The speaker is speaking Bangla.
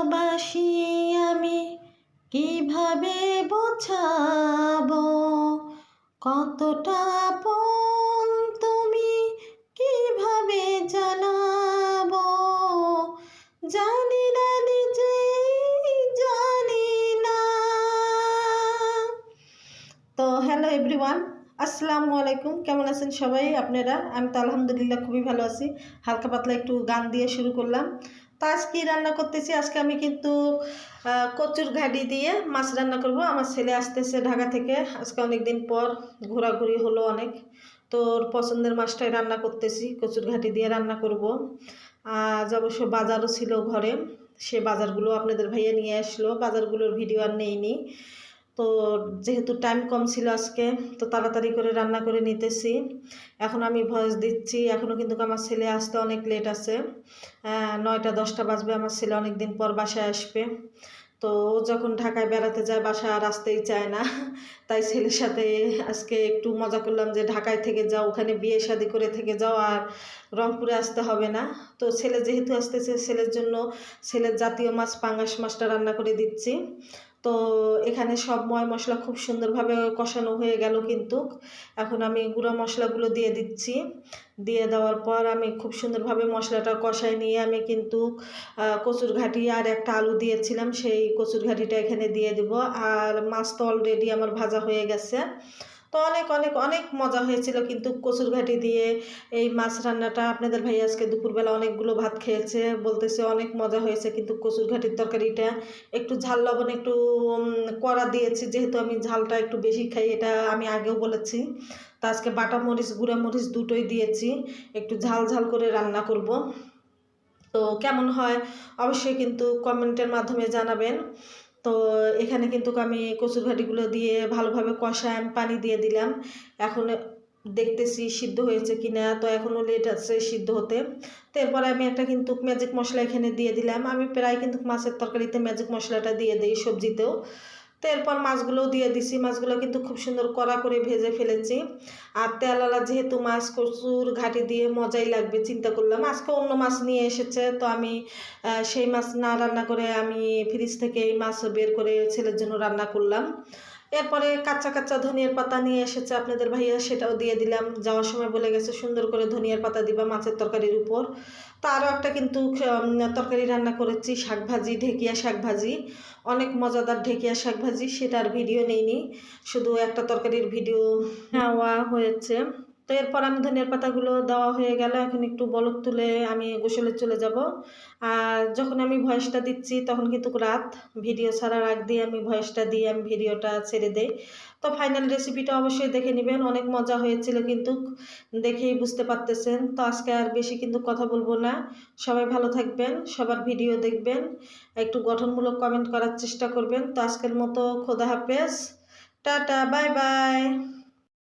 ভালোবাসি আমি কিভাবে বোঝাবো, কতটা আপন তুমি কিভাবে জানাবো, জানি না নিজেই জানি না। তো হ্যালো এভরিওয়ান, আসসালামু আলাইকুম। কেমন আছেন সবাই আপনারা? আমি তো আলহামদুলিল্লাহ খুবই ভালো আছি। হালকা পাতলা একটু গান দিয়ে শুরু করলাম। তো আজকে রান্না করতেছি, আজকে আমি কিন্তু কচুর ঘাটি দিয়ে মাছ রান্না করব। আমার ছেলে আসতেছে ঢাকা থেকে, আজকে অনেক দিন পর ঘোরাঘুরি হলো অনেক। তো ওর পছন্দের মাছটাই রান্না করতেছি, কচুর ঘাটি দিয়ে রান্না করব। আজ অবশ্য বাজারও ছিল ঘরে, সে বাজারগুলো আপনাদের ভাইয়া নিয়ে আসলো। বাজারগুলোর ভিডিও আর নেইনি। তো যেহেতু টাইম কম ছিল আজকে, তো তাড়াতাড়ি করে রান্না করে নিতেছি। এখন আমি ভয়েস দিচ্ছি, এখনও কিন্তু আমার ছেলে আসতে অনেক লেট আছে। 9টা-10টা বাজবে, আমার ছেলে অনেক দিন পর বাসায় আসবে। তো ও যখন ঢাকায় বেড়াতে যায় বাসায় আর আসতেই চায় না। তাই ছেলের সাথে আজকে একটু মজা করলাম যে ঢাকায় থেকে যাও, ওখানে বিয়ে শাদি করে থেকে যাও, আর রংপুরে আসতে হবে না। তো ছেলে যেহেতু আসতেছে, ছেলের জন্য ছেলের জাতীয় মাছ পাঙ্গাস মাছটা রান্না করে দিচ্ছি। তো এখানে সব ময় মশলা খুব সুন্দরভাবে কষানো হয়ে গেল কিন্তু। এখন আমি গুঁড়া মশলাগুলো দিয়ে দিচ্ছি। দিয়ে দেওয়ার পর আমি খুব সুন্দরভাবে মশলাটা কষায় নিয়ে আমি কিন্তু কচুর ঘাটি আর একটা আলু দিয়েছিলাম, সেই কচুর ঘাটিটা এখানে দিয়ে দেব। আর মাছ তো অলরেডি আমার ভাজা হয়ে গেছে। তো অনেক অনেক অনেক মজা হয়েছিল কিন্তু কচুর ঘাটি দিয়ে এই মাছ রান্নাটা। আপনাদের ভাই আজকে দুপুরবেলা অনেকগুলো ভাত খেয়েছে, বলতেছে অনেক মজা হয়েছে। কিন্তু কচুর ঘাটির তরকারিটা একটু ঝাল লবণ একটু কড়া দিয়েছি, যেহেতু আমি ঝালটা একটু বেশি খাই, এটা আমি আগেও বলেছি। তো আজকে বাটা মরিচ গুঁড়া মরিচ দুটোই দিয়েছি, একটু ঝাল ঝাল করে রান্না করব। তো কেমন হয় অবশ্যই কিন্তু কমেন্টের মাধ্যমে জানাবেন। তো এখানে কিন্তু আমি কচুর ঘাটিগুলো দিয়ে ভালোভাবে কষায় আমি পানি দিয়ে দিলাম। এখন দেখতেছি সিদ্ধ হয়েছে কিনা, তো এখনও লেট আছে সিদ্ধ হতে। তো এরপরে আমি একটা কিন্তু ম্যাজিক মশলা এখানে দিয়ে দিলাম। আমি প্রায় কিন্তু মাছের তরকারিতে ম্যাজিক মশলাটা দিয়ে দিই, সবজিতেও। তো এরপর মাছগুলোও দিয়ে দিছি। মাছগুলো কিন্তু খুব সুন্দর কড়া করে ভেজে ফেলেছি। আর তেলালা যেহেতু মাছ, কচুর ঘাটি দিয়ে মজাই লাগবে, চিন্তা করলাম আজকে অন্য মাছ নিয়ে এসেছে, তো আমি সেই মাছ না রান্না করে আমি ফ্রিজ থেকে এই মাছ বের করে ছেলের জন্য রান্না করলাম। এরপরে কাঁচা কাঁচা ধনিয়ার পাতা নিয়ে এসেছে আপনাদের ভাইয়া, সেটাও দিয়ে দিলাম। যাওয়ার সময় বলে গেছে সুন্দর করে ধনিয়ার পাতা দিবা মাছের তরকারির উপর। তো আরও একটা কিন্তু তরকারি রান্না করেছি, শাকভাজি, ঢেকিয়া শাকভাজি। অনেক মজাদার ঢেকিয়া শাকভাজি, সেটার ভিডিও নেইনি, শুধু একটা তরকারির ভিডিও নেওয়া হয়েছে। তো এরপর আমি ধনিয়ার পাতাগুলো দেওয়া হয়ে গেল, এখন একটু বলক তুলে আমি গোসলে চলে যাব। আর যখন আমি ভয়েসটা দিচ্ছি তখন কিন্তু রাত, ভিডিও ছাড়ার আগ দিয়ে আমি ভয়েসটা দিয়ে আমি ভিডিওটা ছেড়ে দেই। তো ফাইনাল রেসিপিটা অবশ্যই দেখে নেবেন, অনেক মজা হয়েছিল কিন্তু, দেখেই বুঝতে পারতেছেন। তো আজকে আর বেশি কিন্তু কথা বলবো না। সবাই ভালো থাকবেন, সবার ভিডিও দেখবেন, একটু গঠনমূলক কমেন্ট করার চেষ্টা করবেন। তো আজকের মতো খোদা হাফেজ, টাটা, বাই বাই।